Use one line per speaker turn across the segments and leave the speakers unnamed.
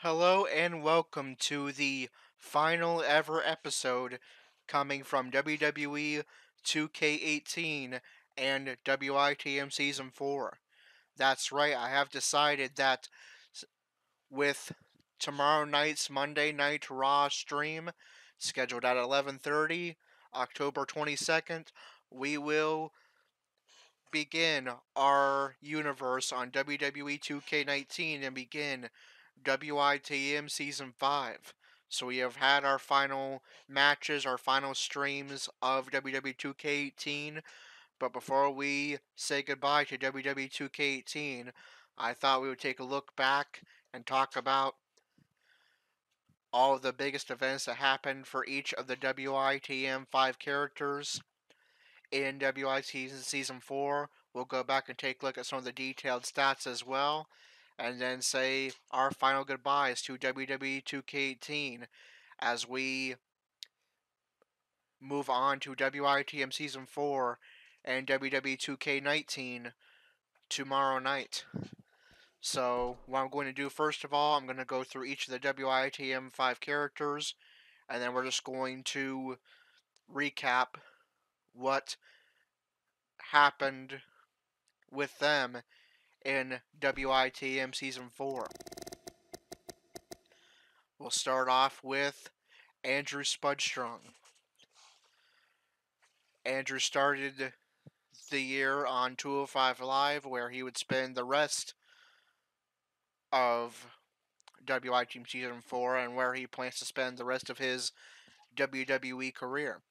Hello and welcome to the final ever episode coming from WWE 2K18 and WITM Season 4. That's right, I have decided that with tomorrow night's Monday Night Raw stream, scheduled at 11:30, October 22nd, we will begin our universe on WWE 2K19 and begin WITM Season 5. So we have had our final matches, our final streams of WWE 2K18. But before we say goodbye to WWE 2K18, I thought we would take a look back and talk about all of the biggest events that happened for each of the WITM 5 characters in WITM Season 4. We'll go back and take a look at some of the detailed stats as well, and then say our final goodbyes to WWE 2K18 as we move on to WITM Season 4 and WWE 2K19 tomorrow night. So, what I'm going to do first of all, I'm going to go through each of the WITM 5 characters, and then we're just going to recap what happened with them in WITM Season 4. We'll start off with Andrew Spudstrong. Andrew started the year on 205 Live, where he would spend the rest of WITM Season 4 and where he plans to spend the rest of his WWE career.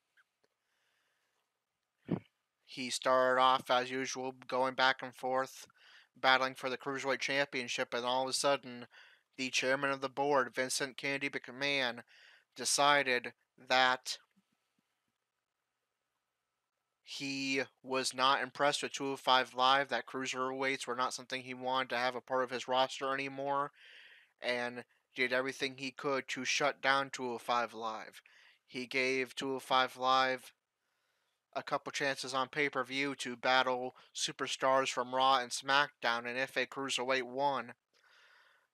He started off, as usual, going back and forth, battling for the Cruiserweight Championship, and all of a sudden, the chairman of the board, Vincent Candy McMahon, decided that he was not impressed with 205 Live, that cruiserweights were not something he wanted to have a part of his roster anymore, and did everything he could to shut down 205 Live. He gave 205 Live a couple chances on pay-per-view to battle superstars from Raw and SmackDown, and if a cruiserweight won,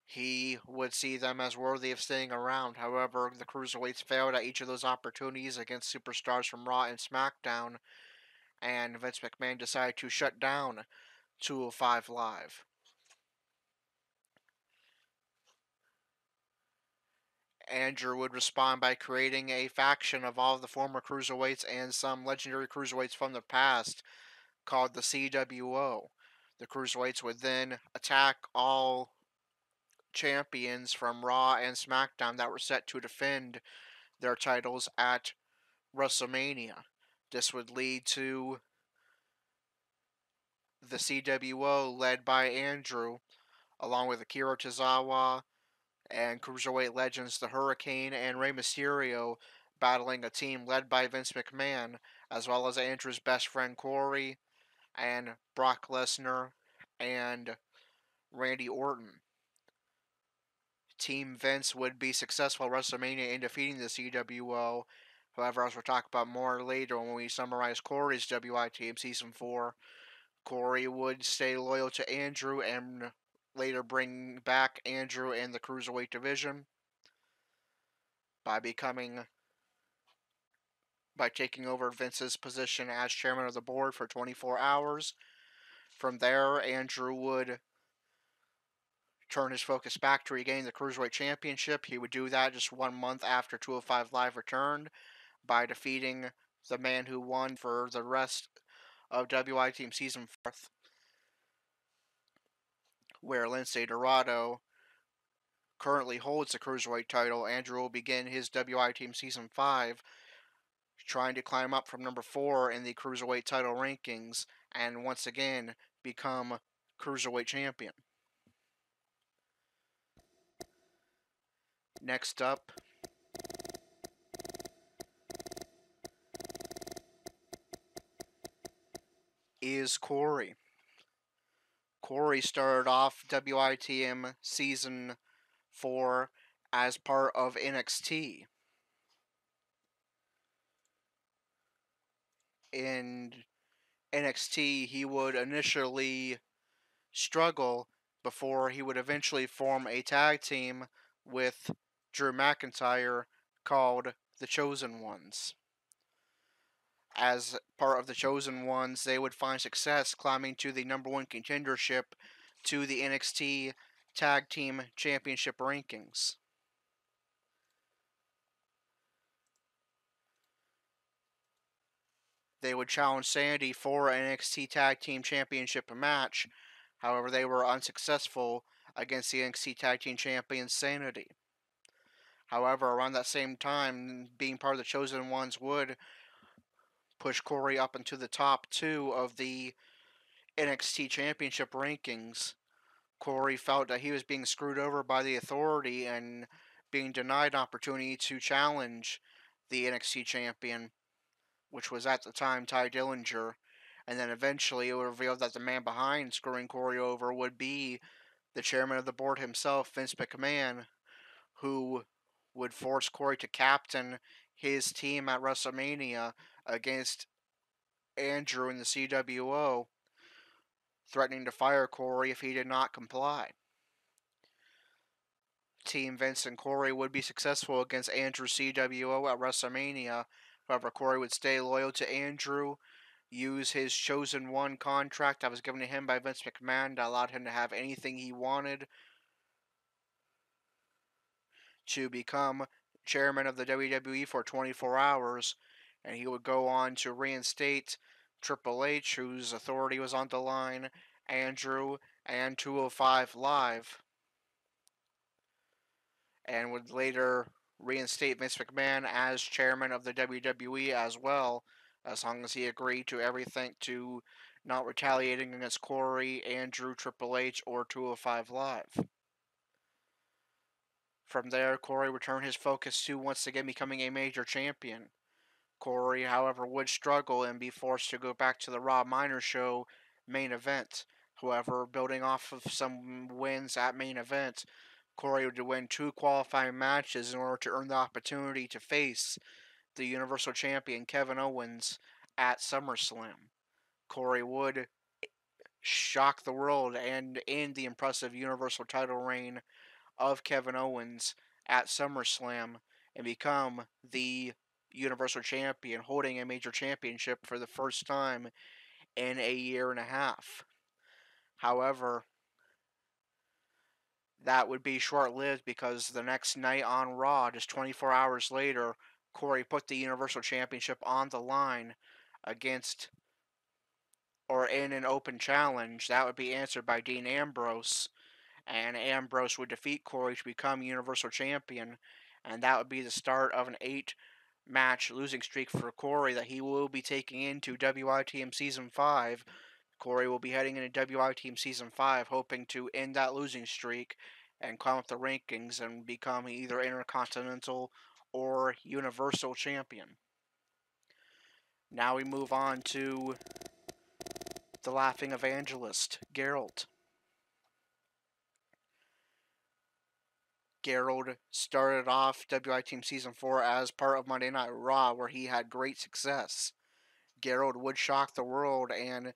he would see them as worthy of staying around. However, the cruiserweights failed at each of those opportunities against superstars from Raw and SmackDown, and Vince McMahon decided to shut down 205 Live. Andrew would respond by creating a faction of all of the former cruiserweights and some legendary cruiserweights from the past called the CWO. The cruiserweights would then attack all champions from Raw and SmackDown that were set to defend their titles at WrestleMania. This would lead to the CWO led by Andrew, along with Akira Tozawa and Cruiserweight legends The Hurricane and Rey Mysterio, battling a team led by Vince McMahon, as well as Andrew's best friend Corey and Brock Lesnar and Randy Orton. Team Vince would be successful at WrestleMania in defeating the CWO. However, as we'll talk about more later when we summarize Corey's WITM Season 4, Corey would stay loyal to Andrew and later bring back Andrew in the Cruiserweight division by taking over Vince's position as chairman of the board for 24 hours. From there, Andrew would turn his focus back to regain the Cruiserweight Championship. He would do that just 1 month after 205 Live returned by defeating the man who won for the rest of WITM Season 4, where Lince Dorado currently holds the Cruiserweight title. Andrew will begin his WITM Season 5 trying to climb up from number 4 in the Cruiserweight title rankings and once again become Cruiserweight Champion. Next up is Corey. Corey started off WITM Season 4 as part of NXT. In NXT, he would initially struggle before he would eventually form a tag team with Drew McIntyre called the Chosen Ones. As part of the Chosen Ones, they would find success climbing to the number one contendership to the NXT Tag Team Championship rankings. They would challenge Sanity for an NXT Tag Team Championship match. However, they were unsuccessful against the NXT Tag Team Champion Sanity. However, around that same time, being part of the Chosen Ones would push Corey up into the top two of the NXT Championship rankings. Corey felt that he was being screwed over by the Authority and being denied an opportunity to challenge the NXT champion, which was at the time Ty Dillinger. And then eventually it would reveal that the man behind screwing Corey over would be the chairman of the board himself, Vince McMahon, who would force Corey to captain his team at WrestleMania against Andrew in the CWO, threatening to fire Corey if he did not comply. Team Vince and Corey would be successful against Andrew CWO at WrestleMania. However, Corey would stay loyal to Andrew, use his Chosen One contract that was given to him by Vince McMahon that allowed him to have anything he wanted, to become chairman of the WWE for 24 hours, and he would go on to reinstate Triple H, whose authority was on the line, Andrew, and 205 Live, and would later reinstate Vince McMahon as chairman of the WWE as well, as long as he agreed to everything, to not retaliating against Corey, Andrew, Triple H, or 205 Live. From there, Corey returned his focus to once again becoming a major champion. Corey, however, would struggle and be forced to go back to the Raw Minor Show main event. However, building off of some wins at main event, Corey would win 2 qualifying matches in order to earn the opportunity to face the Universal Champion Kevin Owens at SummerSlam. Corey would shock the world and end the impressive Universal title reign of Kevin Owens at SummerSlam and become the Universal Champion, holding a major championship for the first time in a year and a half. However, that would be short-lived because the next night on Raw, just 24 hours later, Corey put the Universal Championship on the line against, or in an open challenge. That would be answered by Dean Ambrose, and Ambrose would defeat Corey to become Universal Champion, and that would be the start of an 8-match losing streak for Corey that he will be taking into WITM Season 5. Corey will be heading into WITM Season 5 hoping to end that losing streak and climb up the rankings and become either Intercontinental or Universal Champion. Now we move on to the Laughing Evangelist, Gerald. Gerald started off WITM Season 4 as part of Monday Night Raw, where he had great success. Gerald would shock the world and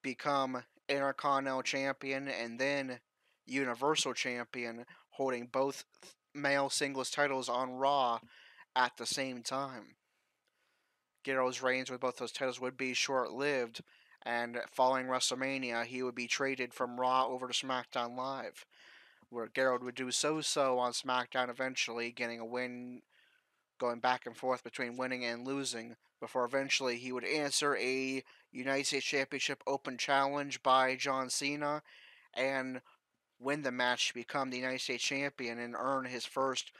become Intercontinental Champion and then Universal Champion, holding both male singles titles on Raw at the same time. Gerald's reigns with both those titles would be short-lived, and following WrestleMania, he would be traded from Raw over to SmackDown Live, where Gerald would do so-so on SmackDown eventually, getting a win, going back and forth between winning and losing, before eventually he would answer a United States Championship Open Challenge by John Cena and win the match to become the United States Champion and earn his first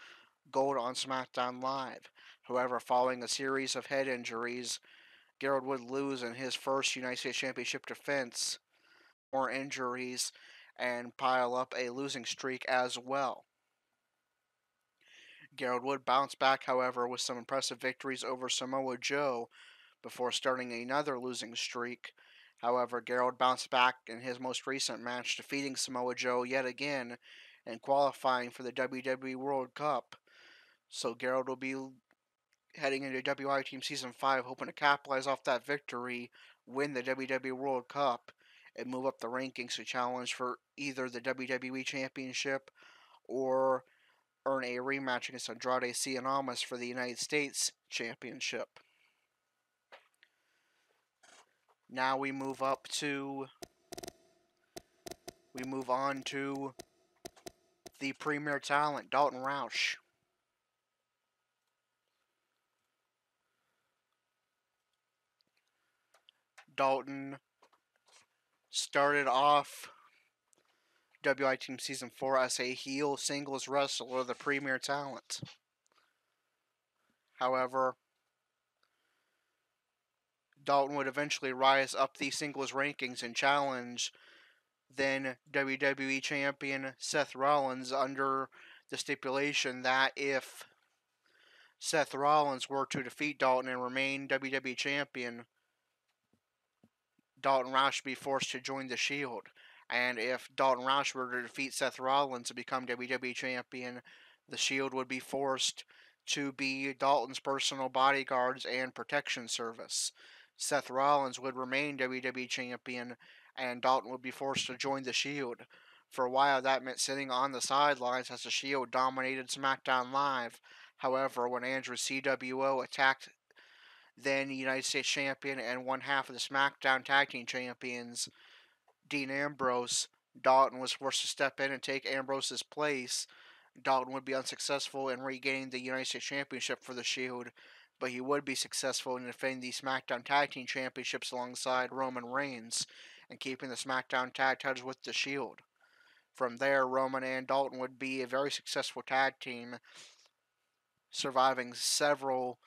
gold on SmackDown Live. However, following a series of head injuries, Gerald would lose in his first United States Championship defense, more injuries, and pile up a losing streak as well. Gerald would bounce back, however, with some impressive victories over Samoa Joe before starting another losing streak. However, Gerald bounced back in his most recent match, defeating Samoa Joe yet again and qualifying for the WWE World Cup. So Gerald will be heading into WITM Season 5 hoping to capitalize off that victory, win the WWE World Cup, and move up the rankings to challenge for either the WWE Championship or earn a rematch against Andrade Cien Almas for the United States Championship. Now we move on to the premier talent, Dalton Roush. Dalton started off WITM Team Season 4 as a heel singles wrestler, the premier talent. However, Dalton would eventually rise up the singles rankings and challenge then WWE Champion Seth Rollins under the stipulation that if Seth Rollins were to defeat Dalton and remain WWE Champion, Dalton Roush would be forced to join the Shield. And if Dalton Roush were to defeat Seth Rollins to become WWE Champion, the Shield would be forced to be Dalton's personal bodyguards and protection service. Seth Rollins would remain WWE Champion, and Dalton would be forced to join the Shield. For a while, that meant sitting on the sidelines as the Shield dominated SmackDown Live. However, when Andrew CWO attacked then United States Champion and one half of the SmackDown Tag Team Champions, Dean Ambrose, Dalton was forced to step in and take Ambrose's place. Dalton would be unsuccessful in regaining the United States Championship for the Shield, but he would be successful in defending the SmackDown Tag Team Championships alongside Roman Reigns and keeping the SmackDown Tag titles with the Shield. From there, Roman and Dalton would be a very successful tag team, surviving several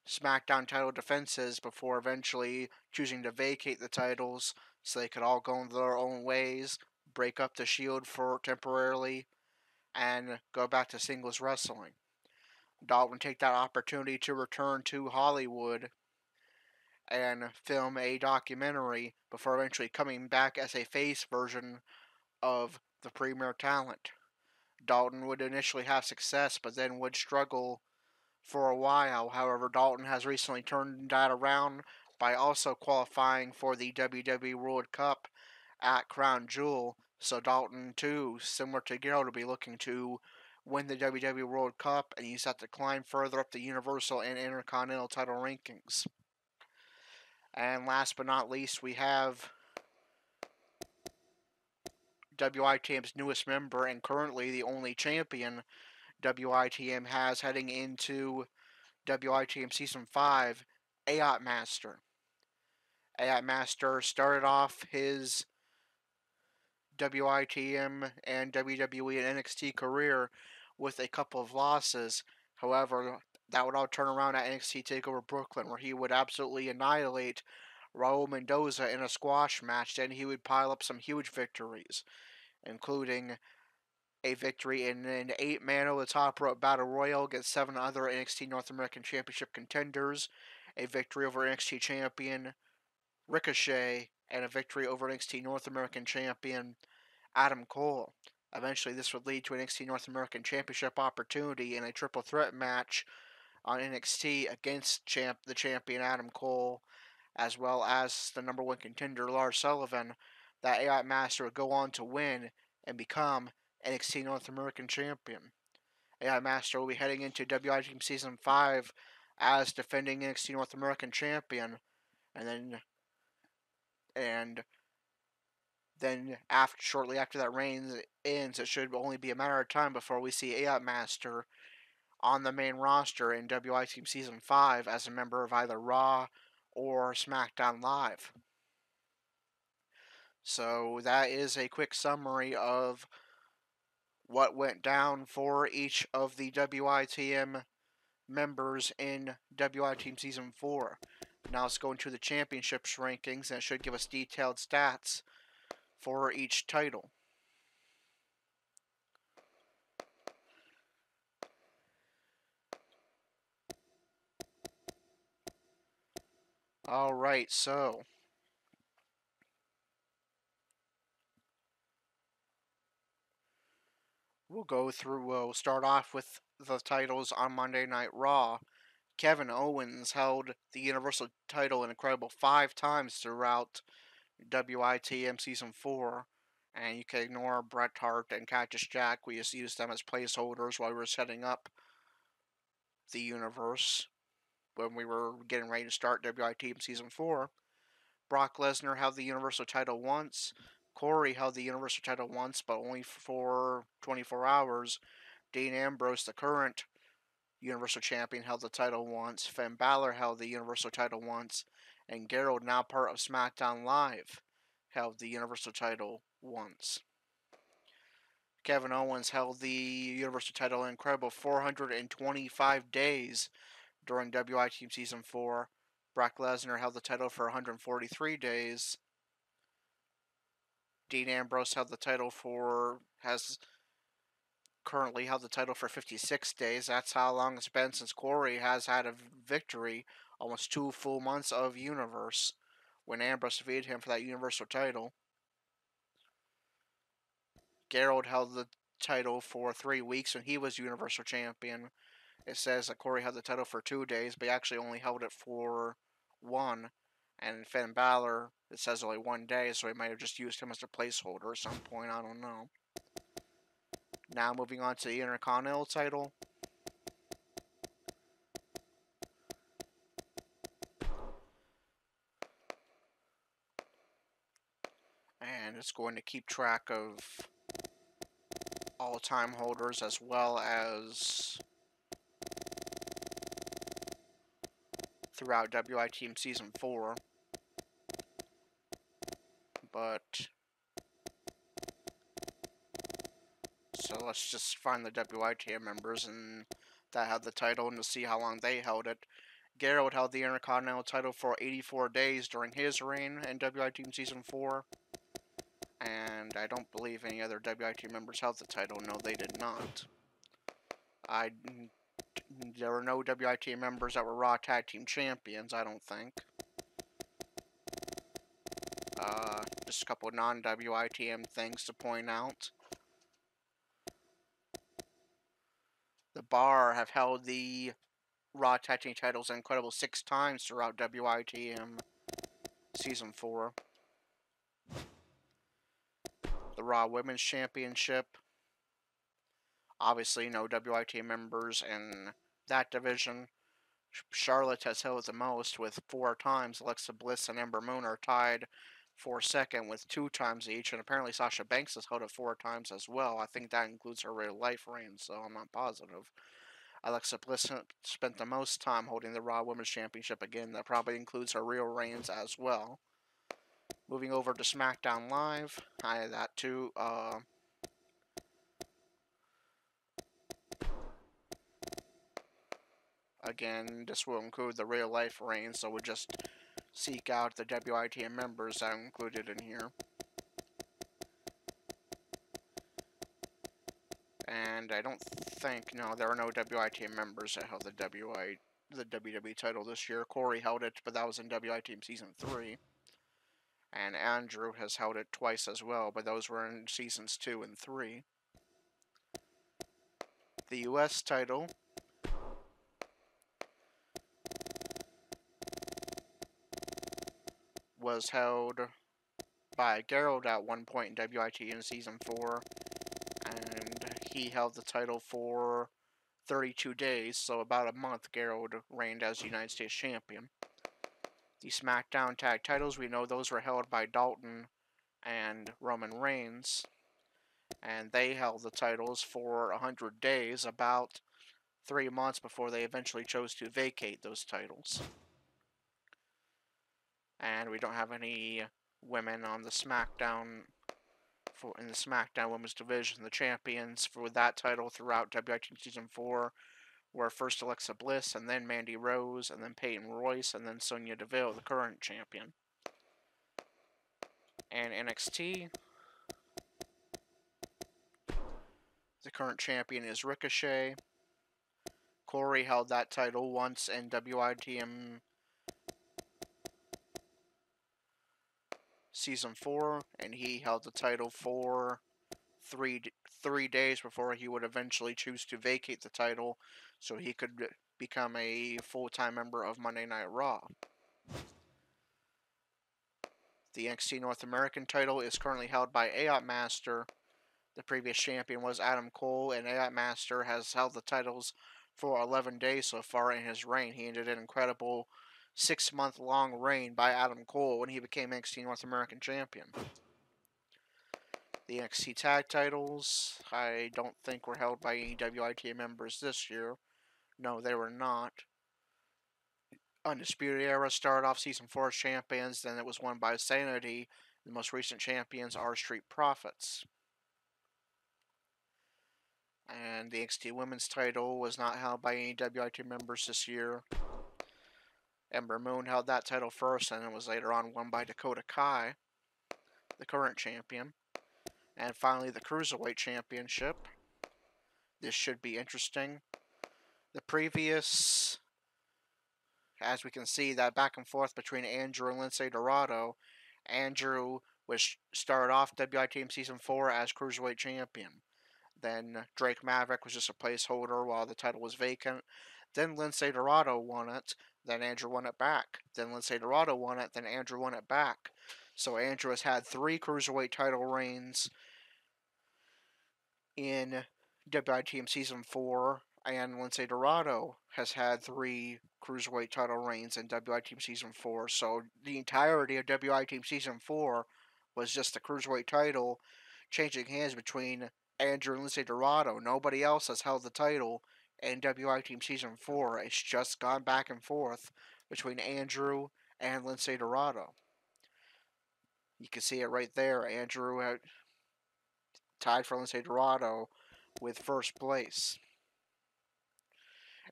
SmackDown title defenses before eventually choosing to vacate the titles so they could all go their own ways, break up the Shield for temporarily, and go back to singles wrestling. Dalton would take that opportunity to return to Hollywood and film a documentary before eventually coming back as a face version of the premier talent. Dalton would initially have success, but then would struggle for a while. However, Dalton has recently turned that around by also qualifying for the WWE World Cup at Crown Jewel. So Dalton, too, similar to Gerald, will be looking to win the WWE World Cup and use that to climb further up the Universal and Intercontinental title rankings. And last but not least, we have WITM's newest member and currently the only champion WITM has heading into WITM Season 5, Ayat Master. Ayat Master started off his WITM and WWE and NXT career with a couple of losses. However, that would all turn around at NXT TakeOver Brooklyn, where he would absolutely annihilate Raul Mendoza in a squash match. Then he would pile up some huge victories, including a victory in an 8-man over the top rope battle royal against 7 other NXT North American Championship contenders, a victory over NXT Champion Ricochet, and a victory over NXT North American Champion Adam Cole. Eventually, this would lead to an NXT North American Championship opportunity in a triple threat match on NXT against the champion Adam Cole, as well as the number 1 contender Lars Sullivan. That AI Master would go on to win and become NXT North American Champion. AI Master will be heading into WITM Season 5 as defending NXT North American Champion, and then shortly after that reign ends, it should only be a matter of time before we see AI Master on the main roster in WITM Season 5 as a member of either Raw or SmackDown Live. So that is a quick summary of what went down for each of the WITM members in WITM Season 4. Now let's go into the championships rankings, and it should give us detailed stats for each title. Alright, so we'll start off with the titles on Monday Night Raw. Kevin Owens held the Universal title an incredible 5 times throughout WITM Season 4, And you can ignore Bret Hart and Cactus Jack. We just used them as placeholders while we were setting up the universe when we were getting ready to start WITM Season 4. Brock Lesnar held the Universal title once. Corey held the Universal title once, but only for 24 hours. Dean Ambrose, the current Universal Champion, held the title once. Finn Balor held the Universal title once. And Gerald, now part of SmackDown Live, held the Universal title once. Kevin Owens held the Universal title an incredible 425 days during WITM Season 4. Brock Lesnar held the title for 143 days. Dean Ambrose held the title has currently held the title for 56 days. That's how long it's been since Corey has had a victory, almost 2 full months of Universe, when Ambrose defeated him for that Universal title. Gerald held the title for 3 weeks when he was Universal Champion. It says that Corey held the title for 2 days, but he actually only held it for 1. And Finn Balor, it says only 1 day, so he might have just used him as a placeholder at some point, I don't know. Now moving on to the Intercontinental title. And it's going to keep track of all-time holders as well as throughout WITM Season 4. But so let's just find the WITM members and that had the title and to see how long they held it. Gerald held the Intercontinental title for 84 days during his reign in WITM Season 4. And I don't believe any other WITM members held the title. No, they did not. There were no WITM members that were Raw Tag Team Champions, I don't think. Just a couple of non-WITM things to point out. The Bar have held the Raw Tag Team titles an incredible 6 times throughout WITM Season 4. The Raw Women's Championship. Obviously, no WITM members in that division. Charlotte has held the most with 4 times. Alexa Bliss and Ember Moon are tied for second with 2 times each, and apparently Sasha Banks has held it 4 times as well. I think that includes her real life reign, so I'm not positive. Alexa Bliss spent the most time holding the Raw Women's Championship again. That probably includes her real reigns as well. Moving over to SmackDown Live, I had that too. Again, this will include the real life reigns, so we'll just seek out the WITM members that are included in here. And I don't think, no, there are no WITM members that held the WWE title this year. Corey held it, but that was in WITM Season 3. And Andrew has held it twice as well, but those were in Seasons 2 and 3. The US title was held by Gerald at one point in WITM Season 4, and he held the title for 32 days, so about a month Gerald reigned as United States Champion. The SmackDown Tag titles, we know those were held by Dalton and Roman Reigns, and they held the titles for 100 days, about 3 months before they eventually chose to vacate those titles. And we don't have any women on the SmackDown in the SmackDown Women's Division. The champions for that title throughout WITM Season 4 were first Alexa Bliss, and then Mandy Rose, and then Peyton Royce, and then Sonya Deville, the current champion. And NXT, the current champion is Ricochet. Corey held that title once in WITM Season 4, and he held the title for three days before he would eventually choose to vacate the title so he could become a full-time member of Monday Night Raw. The NXT North American title is currently held by AOT Master. The previous champion was Adam Cole, and AOT Master has held the titles for 11 days so far in his reign. He ended an incredible 6-month-long reign by Adam Cole when he became NXT North American champion. The NXT tag titles, I don't think were held by any WITM members this year. No, they were not. Undisputed Era started off Season 4 as champions, then it was won by Sanity. The most recent champions are Street Profits. And the NXT Women's title was not held by any WITM members this year. Ember Moon held that title first, and it was later on won by Dakota Kai, the current champion. And finally, the Cruiserweight Championship. This should be interesting. The previous, as we can see, that back and forth between Andrew and Lince Dorado. Andrew was started off WITM Season 4 as Cruiserweight Champion. Then Drake Maverick was just a placeholder while the title was vacant. Then Lince Dorado won it. Then Andrew won it back. Then Lince Dorado won it. Then Andrew won it back. So Andrew has had 3 Cruiserweight title reigns in WITM Season 4, and Lince Dorado has had 3 Cruiserweight title reigns in WITM Season 4. So the entirety of WITM Season 4 was just the Cruiserweight title changing hands between Andrew and Lince Dorado. Nobody else has held the title in WITM Season 4. It's just gone back and forth between Andrew and Lince Dorado. You can see it right there. Andrew had tied for Lince Dorado with first place.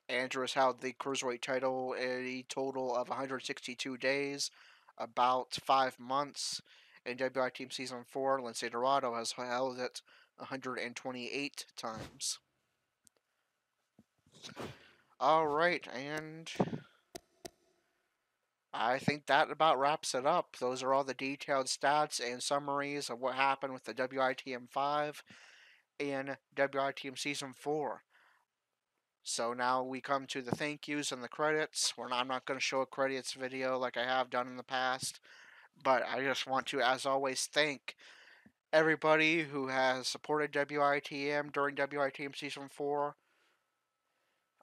Andrew has held the Cruiserweight title a total of 162 days, about 5 months. In WITM Season 4, Lince Dorado has held it 128 times. Alright, and I think that about wraps it up. Those are all the detailed stats and summaries of what happened with the WITM 5 in WITM Season 4. So now we come to the thank yous and the credits. I'm not going to show a credits video like I have done in the past, but I just want to, as always, thank everybody who has supported WITM during WITM Season 4.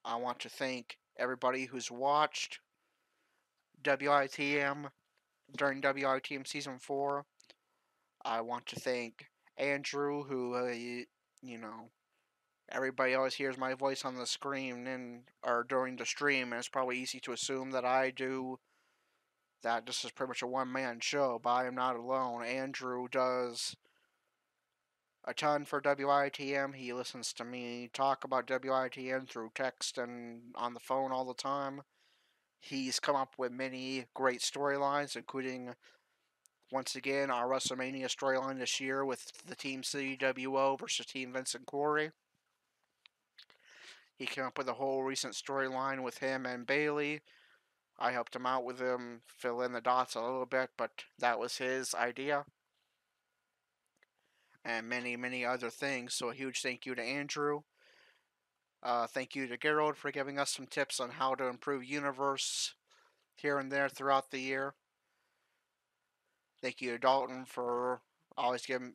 I want to thank everybody who's watched WITM during WITM Season 4. I want to thank Andrew, who, everybody always hears my voice on the screen or during the stream, and it's probably easy to assume that I do that. This is pretty much a one-man show, but I am not alone. Andrew does a ton for WITM. He listens to me talk about WITM through text and on the phone all the time. He's come up with many great storylines, including, once again, our WrestleMania storyline this year with the Team CWO versus Team Vince and Corey. He came up with a whole recent storyline with him and Bailey. I helped him out with him, fill in the dots a little bit, but that was his idea. And many, many other things. So a huge thank you to Andrew. Thank you to Gerald for giving us some tips on how to improve Universe here and there throughout the year. Thank you to Dalton for always being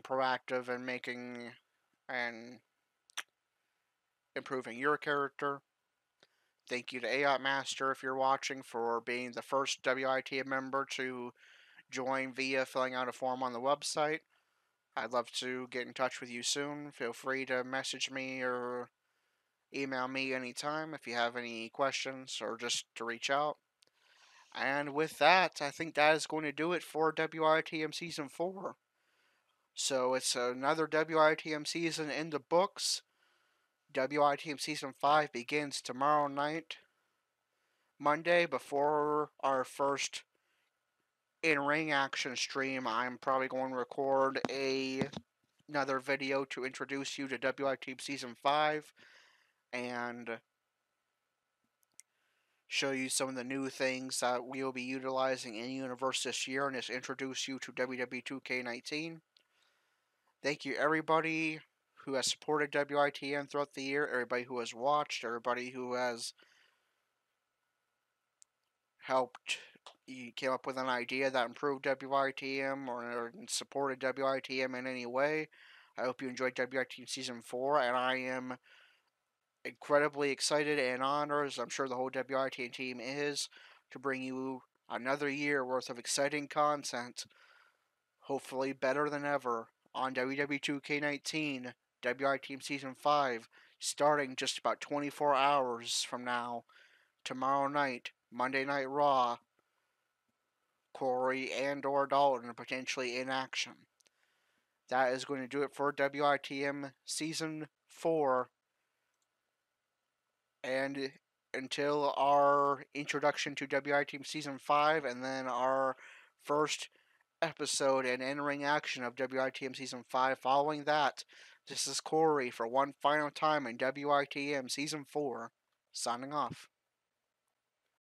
proactive and making and improving your character. Thank you to AOT Master, if you're watching, for being the first WITM member to join via filling out a form on the website. I'd love to get in touch with you soon. Feel free to message me or email me anytime if you have any questions or just to reach out. And with that, I think that is going to do it for WITM Season 4. So it's another WITM season in the books. WITM Season 5 begins tomorrow night, Monday, before our first in-ring action stream. I'm probably going to record another video to introduce you to WITM Season 5 and show you some of the new things that we will be utilizing in Universe this year and just introduce you to WWE 2K19. Thank you, everybody who has supported WITM throughout the year, everybody who has watched, everybody who has helped. You came up with an idea that improved WITM or supported WITM in any way. I hope you enjoyed WITM Season 4, and I am incredibly excited and honored, as I'm sure the whole WITM team is, to bring you another year worth of exciting content, hopefully better than ever, on WWE 2K19 WITM Season 5, starting just about 24 hours from now, tomorrow night, Monday Night Raw. Corey and or Dalton potentially in action. That is going to do it for WITM Season 4. And until our introduction to WITM Season 5 and then our first episode and entering action of WITM Season 5 following that, this is Corey for one final time in WITM Season 4, signing off.